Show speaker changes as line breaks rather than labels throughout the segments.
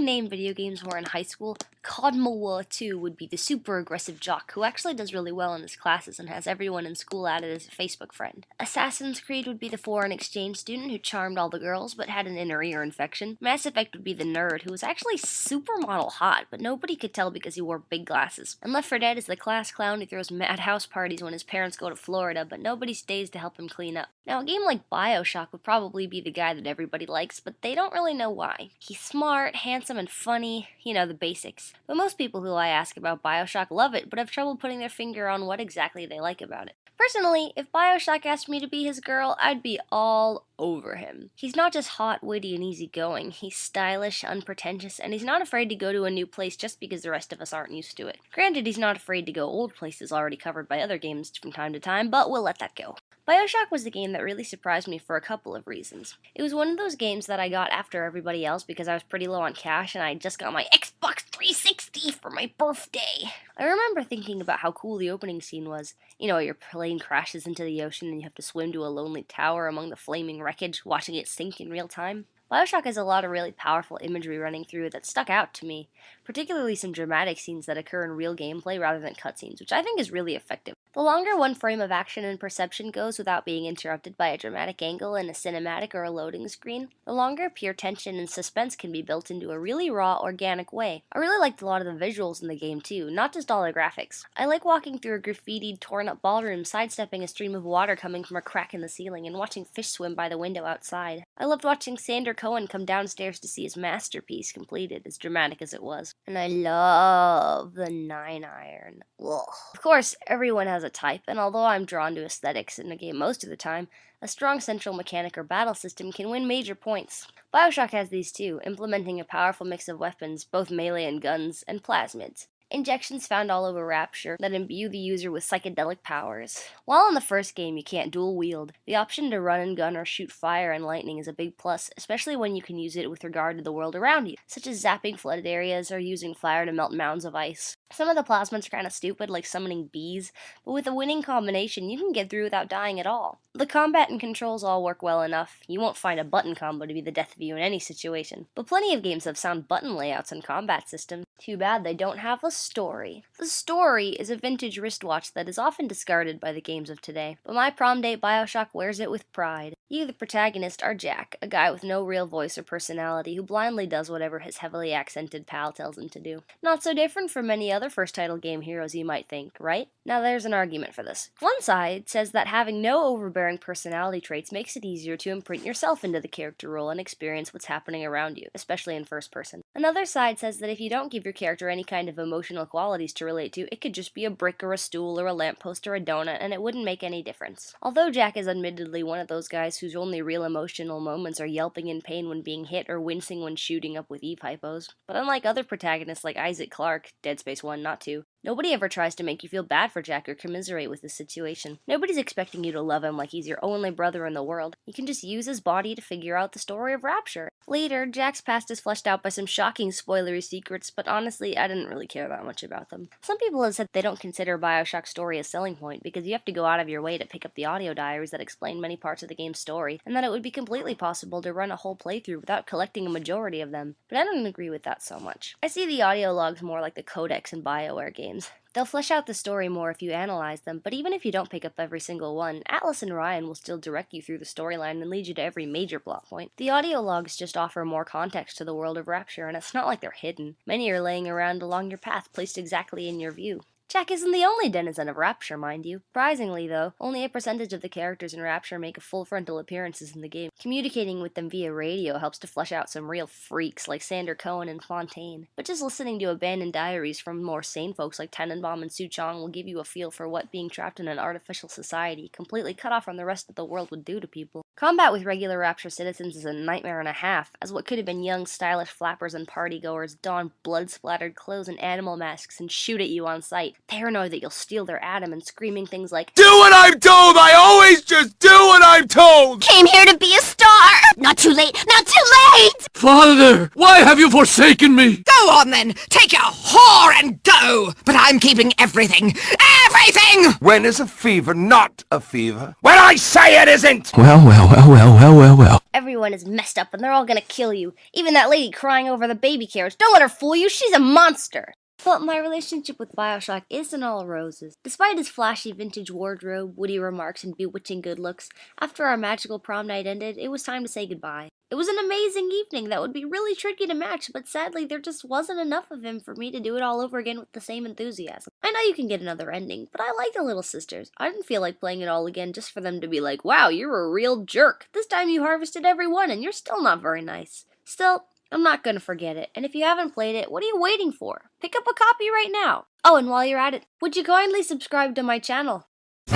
name video games were in high school, Codmawa 2 would be the super aggressive jock who actually does really well in his classes and has everyone in school added as a Facebook friend. Assassin's Creed would be the foreign exchange student who charmed all the girls but had an inner ear infection. Mass Effect would be the nerd who was actually supermodel hot, but nobody could tell because he wore big glasses. And Left 4 Dead is the class clown who throws mad house parties when his parents go to Florida, but nobody stays to help him clean up. Now, a game like Bioshock would probably be the guy that everybody likes, but they don't really know why. He's smart, handsome, and funny, the basics. But most people who I ask about Bioshock love it, but have trouble putting their finger on what exactly they like about it. Personally, if Bioshock asked me to be his girl, I'd be all over him. He's not just hot, witty, and easygoing. He's stylish, unpretentious, and he's not afraid to go to a new place just because the rest of us aren't used to it. Granted, he's not afraid to go old places already covered by other games from time to time, but we'll let that go. Bioshock was the game that really surprised me for a couple of reasons. It was one of those games that I got after everybody else because I was pretty low on cash and I just got my Xbox 360 for my birthday. I remember thinking about how cool the opening scene was. Your plane crashes into the ocean and you have to swim to a lonely tower among the flaming wreckage, watching it sink in real time. Bioshock has a lot of really powerful imagery running through it that stuck out to me, particularly some dramatic scenes that occur in real gameplay rather than cutscenes, which I think is really effective. The longer one frame of action and perception goes without being interrupted by a dramatic angle in a cinematic or a loading screen, the longer pure tension and suspense can be built into a really raw, organic way. I really liked a lot of the visuals in the game too, not just all the graphics. I like walking through a graffitied, torn-up ballroom, sidestepping a stream of water coming from a crack in the ceiling, and watching fish swim by the window outside. I loved watching Sander Cohen come downstairs to see his masterpiece completed, as dramatic as it was. And I love the 9-iron. Ugh. Of course, everyone has a type, and although I'm drawn to aesthetics in a game most of the time, a strong central mechanic or battle system can win major points. Bioshock has these too, implementing a powerful mix of weapons, both melee and guns, and plasmids. Injections found all over Rapture that imbue the user with psychedelic powers. While in the first game you can't dual wield, the option to run and gun or shoot fire and lightning is a big plus, especially when you can use it with regard to the world around you, such as zapping flooded areas or using fire to melt mounds of ice. Some of the plasmids are kinda stupid, like summoning bees, but with a winning combination you can get through without dying at all. The combat and controls all work well enough. You won't find a button combo to be the death of you in any situation, but plenty of games have sound button layouts and combat systems. Too bad they don't have a story. The story is a vintage wristwatch that is often discarded by the games of today, but my prom date Bioshock wears it with pride. You, the protagonist, are Jack, a guy with no real voice or personality who blindly does whatever his heavily accented pal tells him to do. Not so different from many other first title game heroes you might think, right? Now there's an argument for this. One side says that having no overbearing personality traits makes it easier to imprint yourself into the character role and experience what's happening around you, especially in first person. Another side says that if you don't give your character any kind of emotional qualities to relate to, it could just be a brick or a stool or a lamppost or a donut and it wouldn't make any difference. Although Jack is admittedly one of those guys whose only real emotional moments are yelping in pain when being hit or wincing when shooting up with E-hypos. But unlike other protagonists like Isaac Clarke, Dead Space 1, not 2, nobody ever tries to make you feel bad for Jack or commiserate with his situation. Nobody's expecting you to love him like he's your only brother in the world. You can just use his body to figure out the story of Rapture. Later, Jack's past is fleshed out by some shocking spoilery secrets, but honestly, I didn't really care that much about them. Some people have said they don't consider Bioshock's story a selling point because you have to go out of your way to pick up the audio diaries that explain many parts of the game's story, and that it would be completely possible to run a whole playthrough without collecting a majority of them, but I don't agree with that so much. I see the audio logs more like the codex in BioWare games. They'll flesh out the story more if you analyze them, but even if you don't pick up every single one, Atlas and Ryan will still direct you through the storyline and lead you to every major plot point. The audio logs just offer more context to the world of Rapture, and it's not like they're hidden. Many are laying around along your path, placed exactly in your view. Jack isn't the only denizen of Rapture, mind you. Surprisingly, though, only a percentage of the characters in Rapture make a full frontal appearances in the game. Communicating with them via radio helps to flesh out some real freaks like Sander Cohen and Fontaine. But just listening to abandoned diaries from more sane folks like Tenenbaum and Suchong will give you a feel for what being trapped in an artificial society, completely cut off from the rest of the world, would do to people. Combat with regular Rapture citizens is a nightmare and a half, as what could have been young, stylish flappers and partygoers don blood-splattered clothes and animal masks and shoot at you on sight, paranoid that you'll steal their atom and screaming things like, "Do what I'm told! I always just do what I'm told! Came here to be a star!"
Not too late! Not too late!
Father, why have you forsaken me?
Go on then, take your whore and go! But I'm keeping everything! Everything!
When is a fever not a fever? When I say it isn't!
Well.
Everyone is messed up and they're all gonna kill you. Even that lady crying over the baby carriage. Don't let her fool you, she's a monster! But my relationship with Bioshock isn't all roses. Despite his flashy vintage wardrobe, witty remarks, and bewitching good looks, after our magical prom night ended, it was time to say goodbye. It was an amazing evening that would be really tricky to match, but sadly there just wasn't enough of him for me to do it all over again with the same enthusiasm. I know you can get another ending, but I like the Little Sisters. I didn't feel like playing it all again just for them to be like, wow, you're a real jerk. This time you harvested every one and you're still not very nice. Still, I'm not gonna forget it, and if you haven't played it, what are you waiting for? Pick up a copy right now! Oh, and while you're at it, would you kindly subscribe to my channel?
He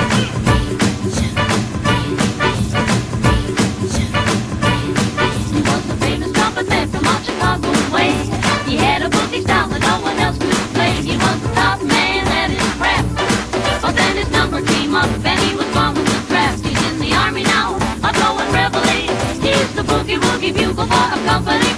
was the famous trumpet man from all Chicago's way. He had a boogie style that no one else could play. He was the top man at his craft. But then his number came up and he was gone with the draft. He's in the army now, a blowing reveille. He's the boogie woogie bugle for a company.